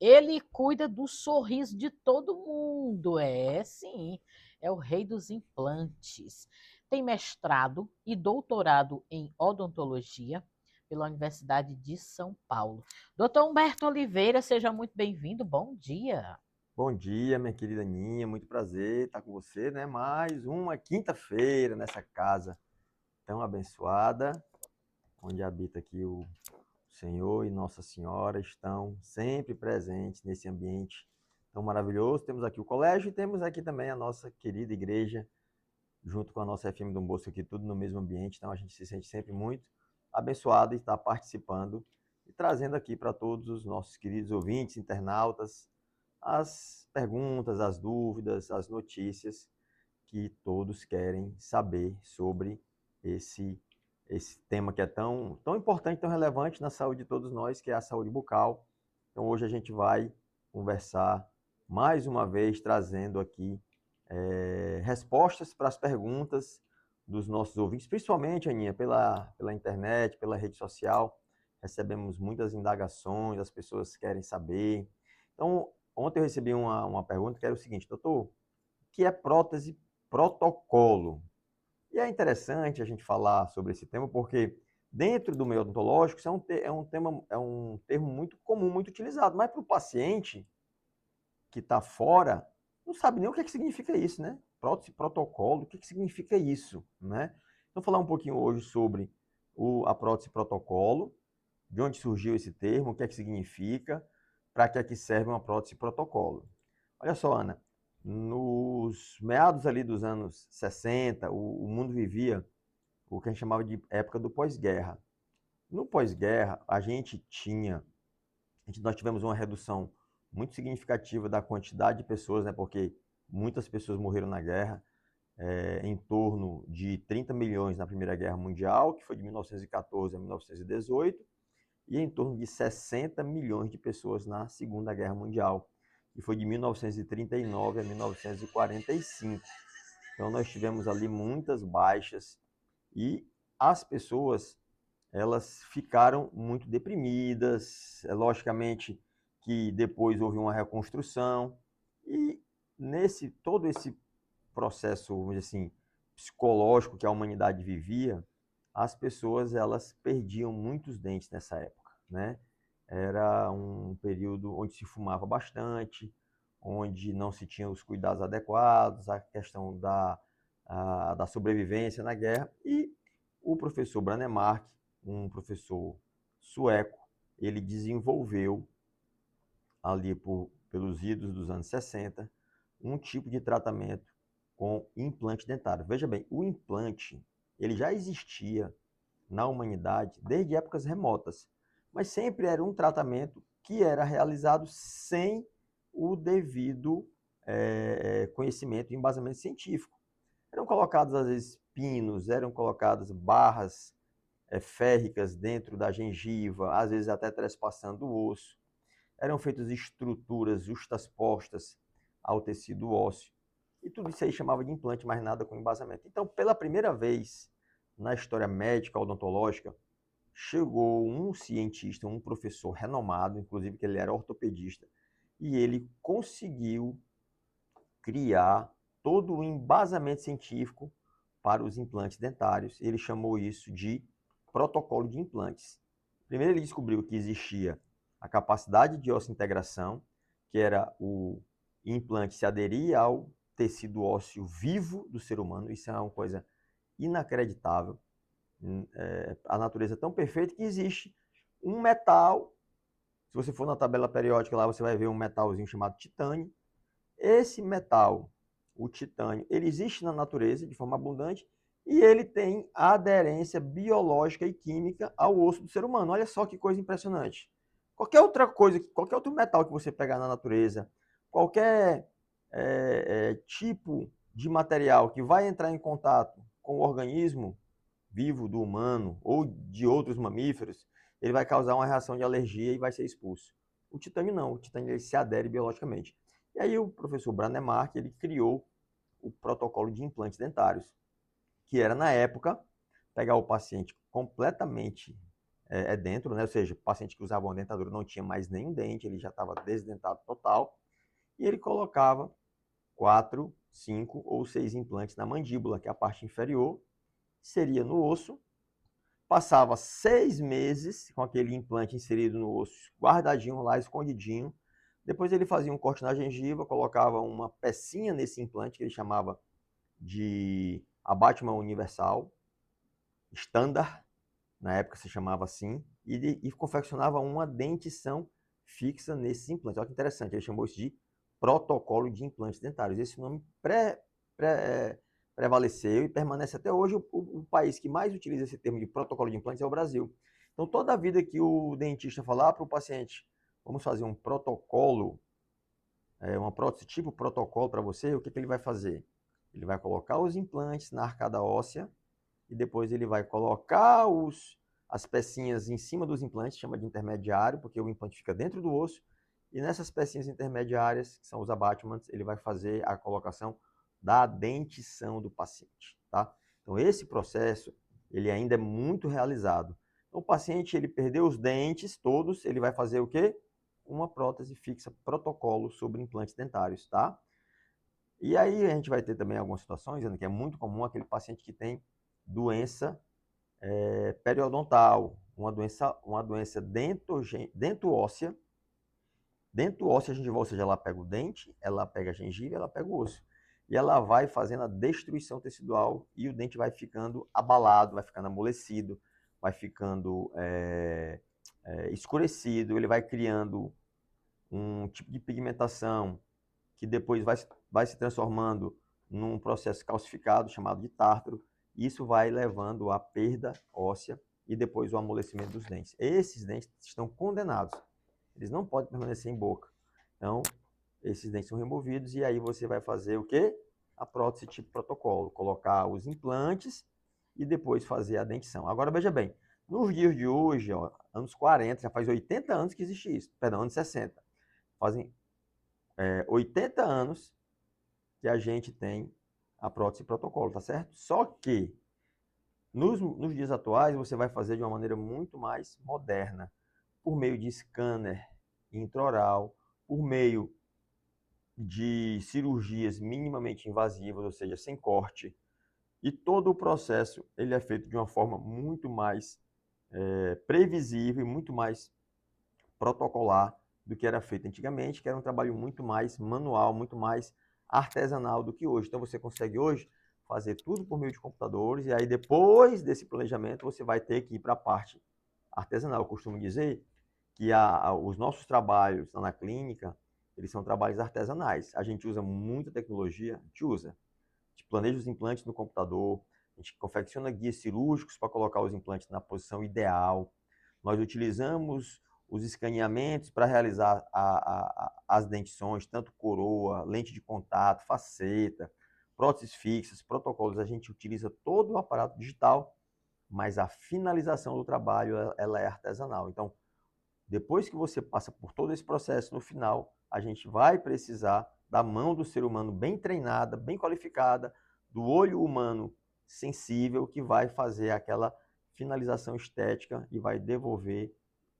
Ele cuida do sorriso de todo mundo, é sim, é o rei dos implantes. Tem mestrado e doutorado em odontologia pela Universidade de São Paulo. Doutor Humberto Oliveira, seja muito bem-vindo, bom dia. Bom dia, minha querida Aninha, muito prazer estar com você, né? Mais uma quinta-feira nessa casa tão abençoada, onde habita aqui o Senhor e Nossa Senhora estão sempre presentes nesse ambiente tão maravilhoso. Temos aqui o colégio e temos aqui também a nossa querida igreja, junto com a nossa FM Dom Bosco aqui, tudo no mesmo ambiente. Então a gente se sente sempre muito abençoado e estar participando e trazendo aqui para todos os nossos queridos ouvintes, internautas, as perguntas, as dúvidas, as notícias que todos querem saber sobre esse esse tema que é tão importante, tão relevante na saúde de todos nós, que é a saúde bucal. Então hoje a gente vai conversar mais uma vez trazendo aqui respostas para as perguntas dos nossos ouvintes, principalmente, Aninha, pela internet, pela rede social. Recebemos muitas indagações, as pessoas querem saber. Então, ontem eu recebi uma pergunta que era o seguinte: doutor, o que é prótese protocolo? E é interessante a gente falar sobre esse tema porque dentro do meio odontológico isso é um termo muito comum, muito utilizado, mas para o paciente que está fora não sabe nem o que, é que significa isso, né? Prótese protocolo, o que, é que significa isso, né? Então, falar um pouquinho hoje sobre a prótese protocolo, de onde surgiu esse termo, o que é que significa, para que é que serve uma prótese protocolo. Olha só, Ana, nos meados ali dos anos 60, o mundo vivia o que a gente chamava de época do pós-guerra. No pós-guerra, nós tivemos uma redução muito significativa da quantidade de pessoas, né, porque muitas pessoas morreram na guerra, em torno de 30 milhões na Primeira Guerra Mundial, que foi de 1914 a 1918, e em torno de 60 milhões de pessoas na Segunda Guerra Mundial, que foi de 1939 a 1945. Então nós tivemos ali muitas baixas e as pessoas elas ficaram muito deprimidas. Logicamente que depois houve uma reconstrução e nesse todo esse processo, vamos dizer assim, psicológico que a humanidade vivia, as pessoas elas perdiam muitos dentes nessa época, né? Era um período onde se fumava bastante, onde não se tinha os cuidados adequados, a questão da sobrevivência na guerra. E o professor Branemark, um professor sueco, ele desenvolveu ali pelos idos dos anos 60 um tipo de tratamento com implante dentário. Veja bem, o implante ele já existia na humanidade desde épocas remotas, mas sempre era um tratamento que era realizado sem o devido conhecimento e embasamento científico. Eram colocados, às vezes, pinos, eram colocadas barras férricas dentro da gengiva, às vezes até trespassando o osso. Eram feitas estruturas justaspostas ao tecido ósseo. E tudo isso aí chamava de implante, mas nada com embasamento. Então, pela primeira vez na história médica odontológica, chegou um cientista, um professor renomado, inclusive que ele era ortopedista, e ele conseguiu criar todo o embasamento científico para os implantes dentários. Ele chamou isso de protocolo de implantes. Primeiro ele descobriu que existia a capacidade de osseointegração, que era o implante se aderir ao tecido ósseo vivo do ser humano. Isso é uma coisa inacreditável. A natureza é tão perfeita que existe um metal. Se você for na tabela periódica lá, você vai ver um metalzinho chamado titânio. Esse metal, o titânio, ele existe na natureza de forma abundante e ele tem aderência biológica e química ao osso do ser humano. Olha só que coisa impressionante. Qualquer outra coisa, qualquer outro metal que você pegar na natureza, qualquer tipo de material que vai entrar em contato com o organismo vivo do humano ou de outros mamíferos, ele vai causar uma reação de alergia e vai ser expulso. O titânio não, o titânio ele se adere biologicamente. E aí o professor Branemark ele criou o protocolo de implantes dentários, que era na época pegar o paciente completamente dentro, né? Ou seja, o paciente que usava uma dentadura não tinha mais nenhum dente, ele já estava desdentado total, e ele colocava 4, 5 ou 6 implantes na mandíbula, que é a parte inferior, seria no osso, passava 6 meses com aquele implante inserido no osso, guardadinho lá, escondidinho, depois ele fazia um corte na gengiva, colocava uma pecinha nesse implante, que ele chamava de abattement universal, standard, na época se chamava assim, e confeccionava uma dentição fixa nesses implantes. Olha que interessante, ele chamou isso de protocolo de implantes dentários. Esse nome prevaleceu e permanece até hoje. O país que mais utiliza esse termo de protocolo de implantes é o Brasil. Então, toda a vida que o dentista falar para o paciente, vamos fazer um protocolo, uma prótese tipo protocolo para você, o que ele vai fazer? Ele vai colocar os implantes na arcada óssea e depois ele vai colocar as pecinhas em cima dos implantes, chama de intermediário, porque o implante fica dentro do osso, e nessas pecinhas intermediárias, que são os abattements, ele vai fazer a colocação da dentição do paciente, tá? Então esse processo, ele ainda é muito realizado. Então, o paciente, ele perdeu os dentes todos, ele vai fazer o quê? Uma prótese fixa, protocolo sobre implantes dentários, tá? E aí a gente vai ter também algumas situações, que é muito comum aquele paciente que tem doença periodontal, uma doença dento-óssea. Dento-óssea, a gengiva, ou seja, ela pega o dente, ela pega a gengiva, ela pega o osso. E ela vai fazendo a destruição tecidual e o dente vai ficando abalado, vai ficando amolecido, vai ficando escurecido, ele vai criando um tipo de pigmentação que depois vai se transformando num processo calcificado chamado de tártaro. Isso vai levando à perda óssea e depois o amolecimento dos dentes. Esses dentes estão condenados. Eles não podem permanecer em boca. Então, esses dentes são removidos e aí você vai fazer o quê? A prótese tipo protocolo. Colocar os implantes e depois fazer a dentição. Agora, veja bem, nos dias de hoje, ó, anos 40, já faz 80 anos que existe isso. Perdão, anos 60. Fazem 80 anos que a gente tem a prótese protocolo, tá certo? Só que nos dias atuais você vai fazer de uma maneira muito mais moderna, por meio de scanner intraoral, por meio de cirurgias minimamente invasivas, ou seja, sem corte, e todo o processo ele é feito de uma forma muito mais previsível e muito mais protocolar do que era feito antigamente, que era um trabalho muito mais manual, muito mais artesanal do que hoje. Então você consegue hoje fazer tudo por meio de computadores e aí depois desse planejamento você vai ter que ir para a parte artesanal. Eu costumo dizer que os nossos trabalhos na clínica, eles são trabalhos artesanais. A gente usa muita tecnologia, a gente usa. A gente planeja os implantes no computador, a gente confecciona guias cirúrgicos para colocar os implantes na posição ideal. Nós utilizamos os escaneamentos para realizar as dentições, tanto coroa, lente de contato, faceta, próteses fixas, protocolos. A gente utiliza todo o aparato digital, mas a finalização do trabalho ela é artesanal. Então, depois que você passa por todo esse processo, no final, a gente vai precisar da mão do ser humano bem treinada, bem qualificada, do olho humano sensível, que vai fazer aquela finalização estética e vai devolver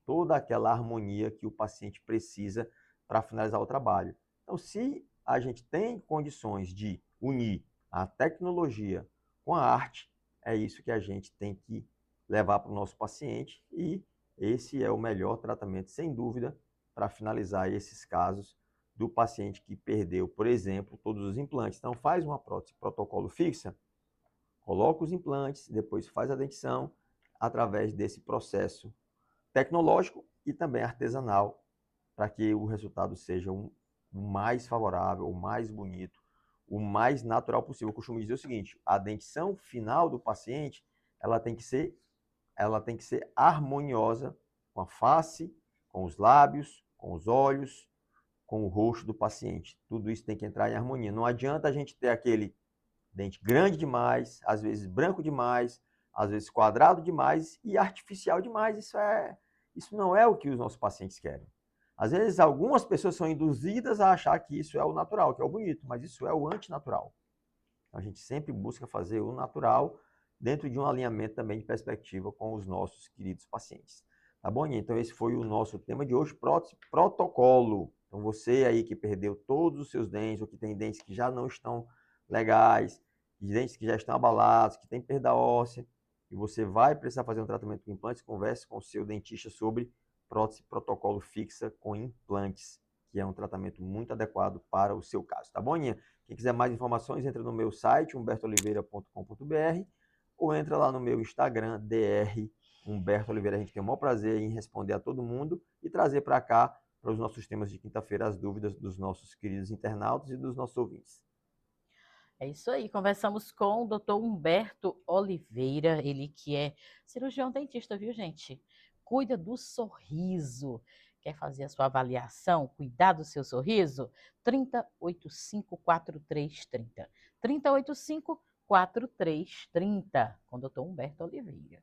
toda aquela harmonia que o paciente precisa para finalizar o trabalho. Então, se a gente tem condições de unir a tecnologia com a arte, é isso que a gente tem que levar para o nosso paciente e esse é o melhor tratamento, sem dúvida, para finalizar esses casos do paciente que perdeu, por exemplo, todos os implantes. Então, faz uma prótese protocolo fixa, coloca os implantes, depois faz a dentição através desse processo tecnológico e também artesanal, para que o resultado seja o mais favorável, o mais bonito, o mais natural possível. Eu costumo dizer o seguinte: a dentição final do paciente, ela tem que ser harmoniosa com a face, com os lábios, com os olhos, com o rosto do paciente. Tudo isso tem que entrar em harmonia. Não adianta a gente ter aquele dente grande demais, às vezes branco demais, às vezes quadrado demais e artificial demais. Isso não é o que os nossos pacientes querem. Às vezes, algumas pessoas são induzidas a achar que isso é o natural, que é o bonito, mas isso é o antinatural. A gente sempre busca fazer o natural dentro de um alinhamento também de perspectiva com os nossos queridos pacientes. Tá bom, Aninha? Então esse foi o nosso tema de hoje, prótese, protocolo. Então você aí que perdeu todos os seus dentes, ou que tem dentes que já não estão legais, dentes que já estão abalados, que tem perda óssea, e você vai precisar fazer um tratamento com implantes, converse com o seu dentista sobre prótese protocolo fixa com implantes, que é um tratamento muito adequado para o seu caso. Tá bom, Aninha? Quem quiser mais informações, entra no meu site, humbertooliveira.com.br, ou entra lá no meu Instagram, dr Humberto Oliveira. A gente tem o maior prazer em responder a todo mundo e trazer para cá, para os nossos temas de quinta-feira, as dúvidas dos nossos queridos internautas e dos nossos ouvintes. É isso aí, conversamos com o Dr. Humberto Oliveira, ele que é cirurgião dentista, viu, gente? Cuida do sorriso. Quer fazer a sua avaliação, cuidar do seu sorriso? 3085-4330. 3085-4330, com o Dr. Humberto Oliveira.